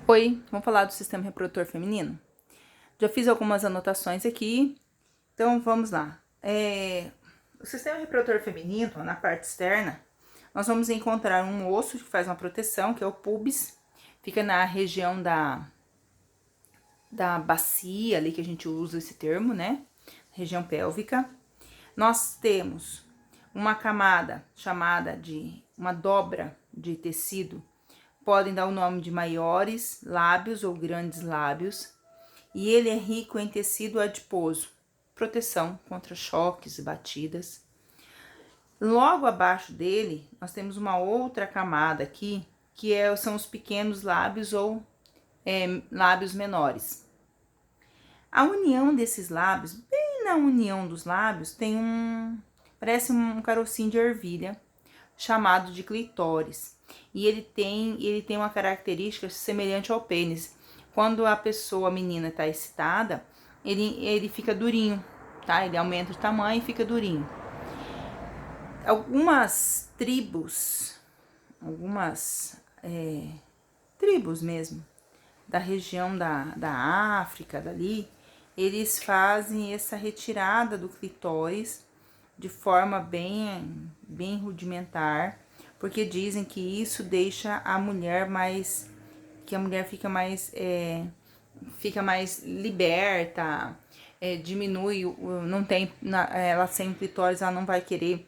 Oi, vamos falar do sistema reprodutor feminino? Já fiz algumas anotações aqui, então vamos lá. O sistema reprodutor feminino, na parte externa, nós vamos encontrar um osso que faz uma proteção, que é o pubis, fica na região da bacia ali, que a gente usa esse termo, né? Região pélvica. Nós temos uma camada chamada de uma dobra de tecido, podem dar o nome de maiores lábios ou grandes lábios, e ele é rico em tecido adiposo, proteção contra choques e batidas. Logo abaixo dele, nós temos uma outra camada aqui, que são os pequenos lábios ou lábios menores. A união desses lábios, bem na união dos lábios, tem parece um carocinho de ervilha, chamado de clitóris. E ele tem uma característica semelhante ao pênis. Quando a menina está excitada, ele fica durinho, tá? Ele aumenta de tamanho e fica durinho. Algumas tribos mesmo, da região da África, dali, eles fazem essa retirada do clitóris de forma bem rudimentar, porque dizem que isso deixa a mulher fica mais liberta, diminui, não tem, ela sem clitóris, ela não vai querer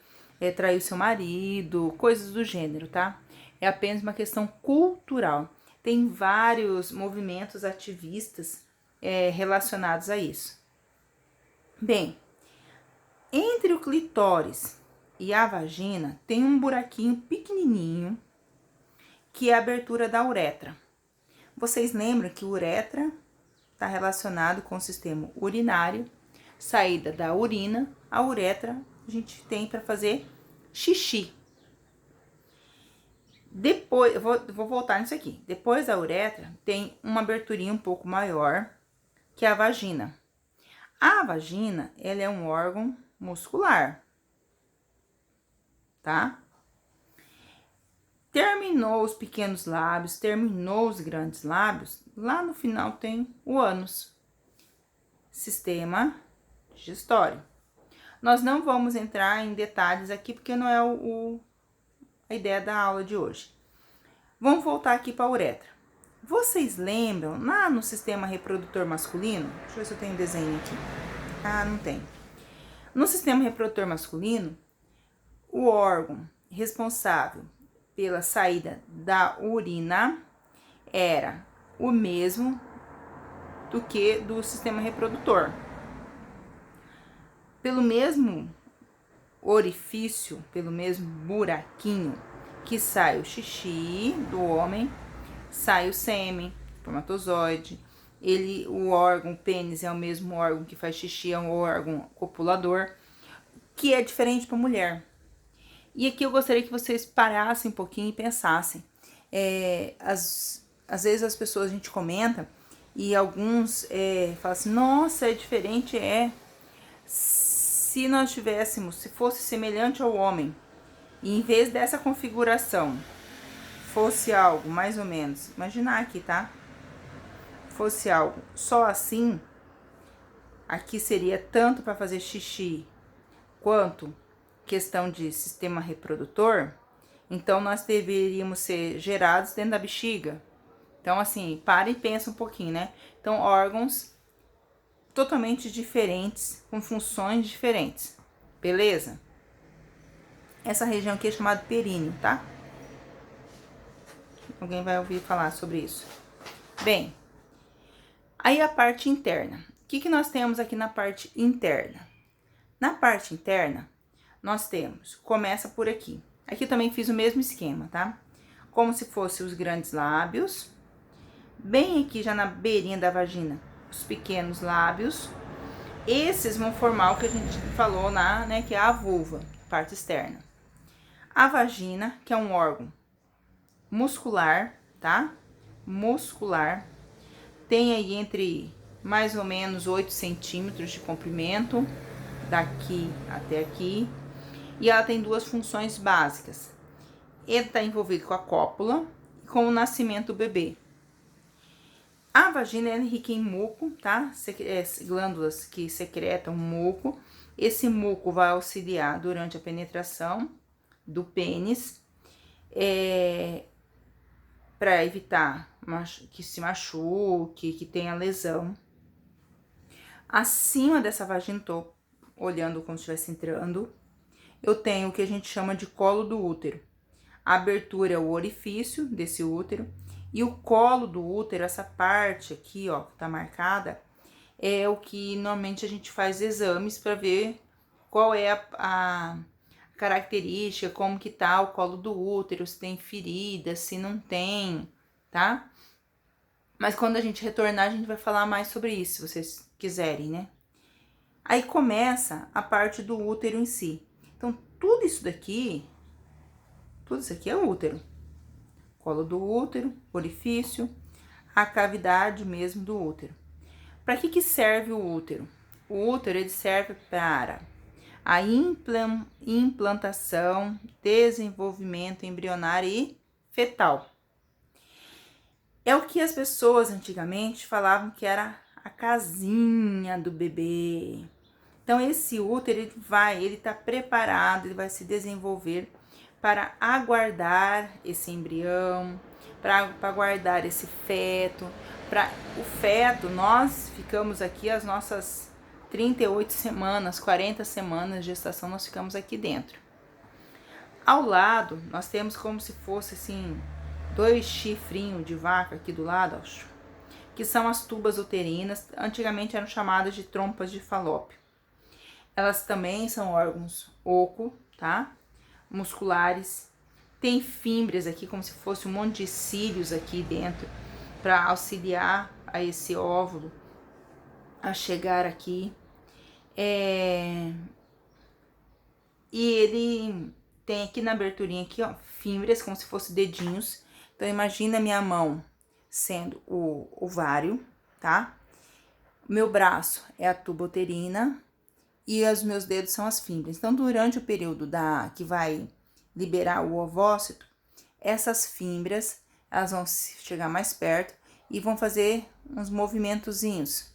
trair o seu marido, coisas do gênero, tá? É apenas uma questão cultural. Tem vários movimentos ativistas relacionados a isso. Bem, entre o clitóris e a vagina tem um buraquinho pequenininho, que é a abertura da uretra. Vocês lembram que uretra está relacionado com o sistema urinário, saída da urina, a uretra a gente tem para fazer xixi. Depois, eu vou voltar nisso aqui. Depois da uretra tem uma aberturinha um pouco maior, que é a vagina. A vagina, ela é um órgão muscular, tá? Terminou os pequenos lábios, terminou os grandes lábios, lá no final tem o ânus, sistema digestório. Nós não vamos entrar em detalhes aqui, porque não é a ideia da aula de hoje. Vamos voltar aqui para a uretra. Vocês lembram, lá no sistema reprodutor masculino, deixa eu ver se eu tenho desenho aqui. Ah, não tem. No sistema reprodutor masculino, o órgão responsável pela saída da urina era o mesmo do que do sistema reprodutor. Pelo mesmo orifício, pelo mesmo buraquinho que sai o xixi do homem, sai o sêmen, espermatozoide. O órgão pênis é o mesmo órgão que faz xixi, é um órgão copulador, que é diferente para a mulher. E aqui eu gostaria que vocês parassem um pouquinho e pensassem. Às vezes as pessoas, a gente comenta, e alguns falam assim, nossa, é diferente, se nós se fosse semelhante ao homem, e em vez dessa configuração, fosse algo mais ou menos, imaginar aqui, tá? Fosse algo só assim, aqui seria tanto para fazer xixi, quanto questão de sistema reprodutor, então nós deveríamos ser gerados dentro da bexiga. Então, assim, para e pensa um pouquinho, né? Então, órgãos totalmente diferentes, com funções diferentes, beleza? Essa região aqui é chamada períneo, tá? Alguém vai ouvir falar sobre isso. Bem, aí a parte interna. O que nós temos aqui na parte interna? Na parte interna, nós temos, começa por aqui. Aqui eu também fiz o mesmo esquema, tá? Como se fossem os grandes lábios. Bem aqui, já na beirinha da vagina, os pequenos lábios. Esses vão formar o que a gente falou né, que é a vulva, parte externa. A vagina, que é um órgão muscular, tá? Muscular. Tem aí entre mais ou menos 8 centímetros de comprimento, daqui até aqui. E ela tem duas funções básicas. Ele está envolvido com a cópula e com o nascimento do bebê. A vagina é rica em muco, tá? Glândulas que secretam muco. Esse muco vai auxiliar durante a penetração do pênis, para evitar que se machuque, que tenha lesão. Acima dessa vagina, tô olhando como se estivesse entrando, eu tenho o que a gente chama de colo do útero. A abertura é o orifício desse útero, e o colo do útero, essa parte aqui, ó, que tá marcada, é o que normalmente a gente faz exames para ver qual é a característica, como que tá o colo do útero, se tem ferida, se não tem, tá? Mas quando a gente retornar, a gente vai falar mais sobre isso, se vocês quiserem, né? Aí começa a parte do útero em si. Então, tudo isso aqui é o útero. Colo do útero, orifício, a cavidade mesmo do útero. Para que serve o útero? O útero, ele serve para a implantação, desenvolvimento embrionário e fetal. É o que as pessoas antigamente falavam que era a casinha do bebê. Então, esse útero, ele tá preparado, ele vai se desenvolver para aguardar esse embrião, para guardar esse feto. Para o feto, nós ficamos aqui as nossas 38 semanas, 40 semanas de gestação, nós ficamos aqui dentro. Ao lado, nós temos como se fosse assim, 2 chifrinhos de vaca aqui do lado, ó, que são as tubas uterinas, antigamente eram chamadas de trompas de Falópio. Elas também são órgãos oco, tá? Musculares. Tem fímbrias aqui, como se fosse um monte de cílios aqui dentro, para auxiliar a esse óvulo a chegar aqui. E ele tem aqui na aberturinha aqui, ó, fímbrias, como se fossem dedinhos. Então, imagina minha mão sendo o ovário, tá? Meu braço é a tuba uterina e os meus dedos são as fímbrias. Então, durante o período que vai liberar o ovócito, essas fímbrias, elas vão chegar mais perto e vão fazer uns movimentozinhos.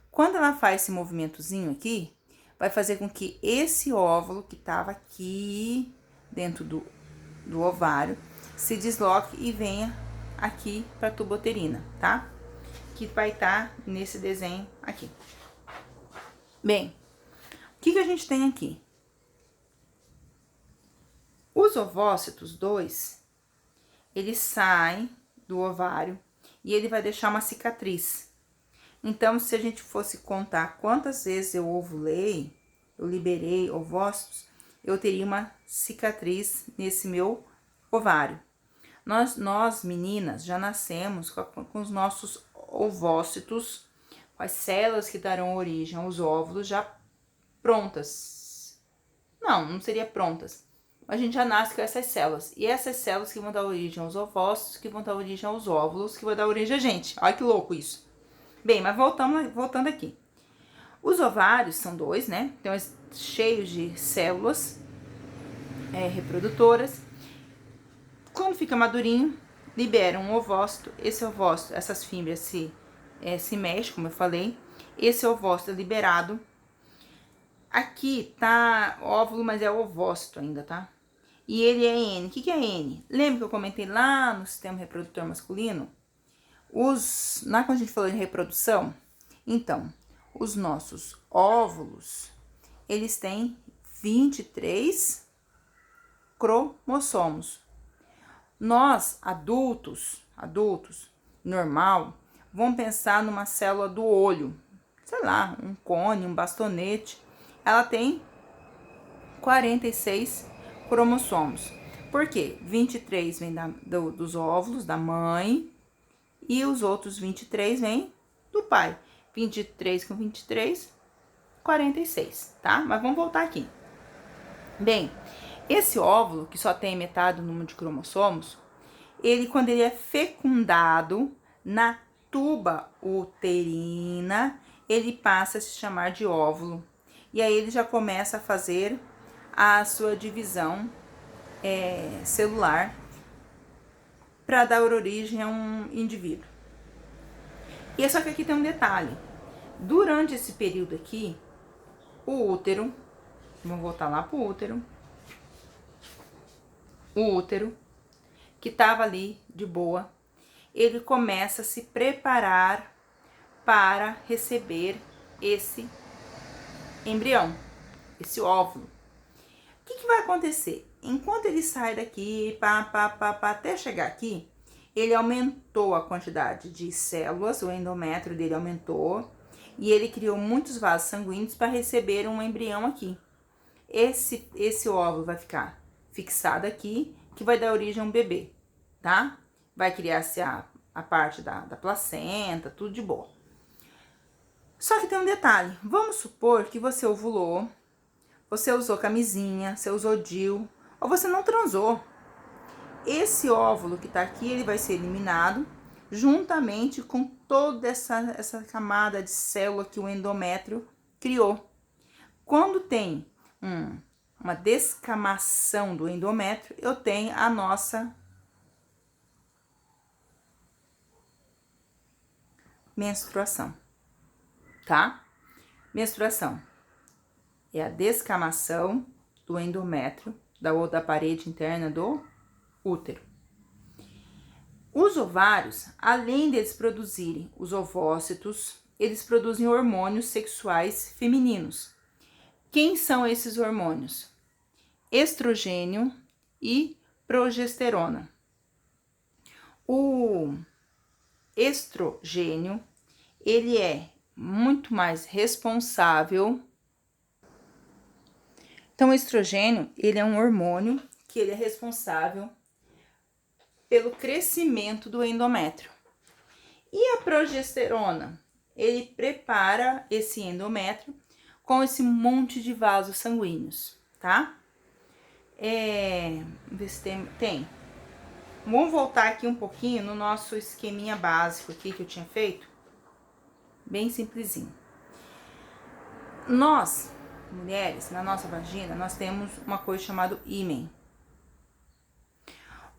Quando ela faz esse movimentozinho aqui, vai fazer com que esse óvulo que estava aqui dentro do ovário se desloque e venha aqui para a tuba uterina, tá? Que vai estar nesse desenho aqui. Bem, o que a gente tem aqui? Os ovócitos 2, eles saem do ovário e ele vai deixar uma cicatriz. Então, se a gente fosse contar quantas vezes eu ovulei, eu liberei ovócitos, eu teria uma cicatriz nesse meu ovário. Nós meninas, já nascemos com os nossos ovócitos, com as células que darão origem aos óvulos já prontas. Não seria prontas. A gente já nasce com essas células. E essas células que vão dar origem aos ovócitos, que vão dar origem aos óvulos, que vão dar origem a gente. Olha que louco isso. Bem, mas voltando aqui. Os ovários são 2, né? Então, cheios de células reprodutoras. Quando fica madurinho, libera um ovócito. Esse ovócito, essas fímbrias se mexem, como eu falei. Esse ovócito é liberado. Aqui tá óvulo, mas é ovócito ainda, tá? E ele é N. O que é N? Lembra que eu comentei lá no sistema reprodutor masculino? Quando a gente falou de reprodução, então, os nossos óvulos, eles têm 23 cromossomos. Nós, adultos, normal, vamos pensar numa célula do olho, sei lá, um cone, um bastonete. Ela tem 46 cromossomos. Por quê? 23 vem dos óvulos da mãe e os outros 23 vêm do pai. 23 com 23, 46, tá? Mas vamos voltar aqui. Bem, esse óvulo, que só tem metade do número de cromossomos, quando ele é fecundado na tuba uterina, ele passa a se chamar de óvulo. E aí ele já começa a fazer a sua divisão celular para dar origem a um indivíduo. E só que aqui tem um detalhe. Durante esse período aqui, o útero, vamos voltar lá pro útero, o útero, que tava ali de boa, ele começa a se preparar para receber esse embrião, esse óvulo. O que vai acontecer? Enquanto ele sai daqui, até chegar aqui, ele aumentou a quantidade de células, o endométrio dele aumentou, e ele criou muitos vasos sanguíneos para receber um embrião aqui. Esse óvulo vai ficar fixado aqui, que vai dar origem a um bebê, tá? Vai criar-se a parte da placenta, tudo de boa. Só que tem um detalhe. Vamos supor que você ovulou, você usou camisinha, você usou DIU, ou você não transou. Esse óvulo que tá aqui, ele vai ser eliminado, juntamente com toda essa camada de célula que o endométrio criou. Quando tem uma descamação do endométrio, eu tenho a nossa menstruação, tá? Menstruação é a descamação do endométrio, da parede interna do útero. Os ovários, além deles produzirem os ovócitos, eles produzem hormônios sexuais femininos. Quem são esses hormônios? Estrogênio e progesterona. O estrogênio, ele é muito mais responsável. Então, o estrogênio, ele é um hormônio que ele é responsável pelo crescimento do endométrio. E a progesterona, ele prepara esse endométrio com esse monte de vasos sanguíneos, tá? Vamos ver se tem. Vamos voltar aqui um pouquinho no nosso esqueminha básico aqui que eu tinha feito. Bem simplesinho. Nós, mulheres, na nossa vagina, nós temos uma coisa chamada ímen.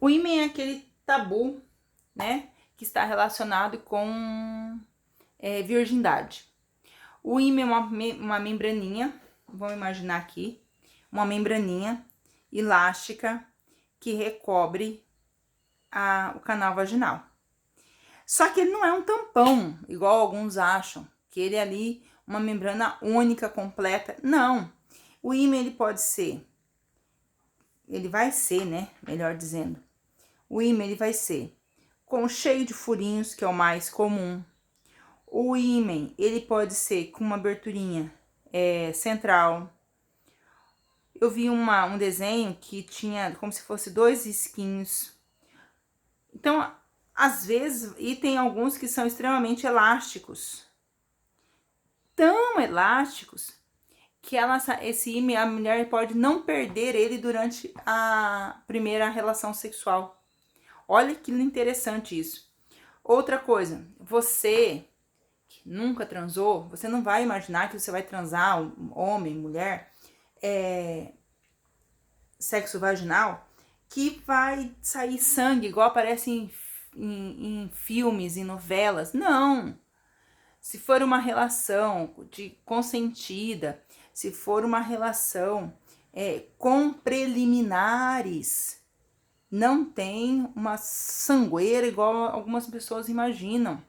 O ímen é aquele tabu, né, que está relacionado com virgindade. O ímen é uma membraninha, vamos imaginar aqui, uma membraninha elástica que recobre o canal vaginal. Só que ele não é um tampão, igual alguns acham, que ele é ali uma membrana única, completa. Não, o ímen ele vai ser, né, melhor dizendo, o ímen ele vai ser cheio de furinhos, que é o mais comum. O ímen, ele pode ser com uma aberturinha central. Eu vi um desenho que tinha como se fosse 2 risquinhos. Então, às vezes, e tem alguns que são extremamente elásticos. Tão elásticos que esse ímen, a mulher pode não perder ele durante a primeira relação sexual. Olha que interessante isso. Outra coisa, você que nunca transou, você não vai imaginar que você vai transar, homem, mulher, sexo vaginal, que vai sair sangue, igual aparece em filmes, em novelas. Não! Se for uma relação consentida, se for uma relação com preliminares, não tem uma sangueira igual algumas pessoas imaginam.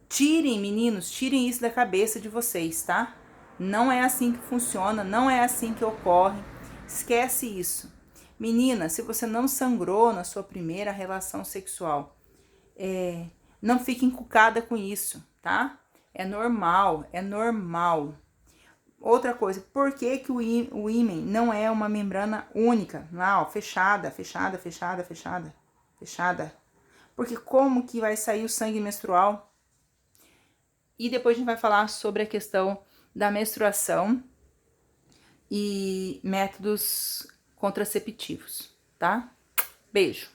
Tirem, meninos, tirem isso da cabeça de vocês, tá? Não é assim que funciona, não é assim que ocorre. Esquece isso. Menina, se você não sangrou na sua primeira relação sexual, não fique encucada com isso, tá? É normal, é normal. Outra coisa, por que que o ímen não é uma membrana única? Lá, ó, fechada, fechada, fechada, fechada, fechada. Porque como que vai sair o sangue menstrual? E depois a gente vai falar sobre a questão da menstruação e métodos contraceptivos, tá? Beijo!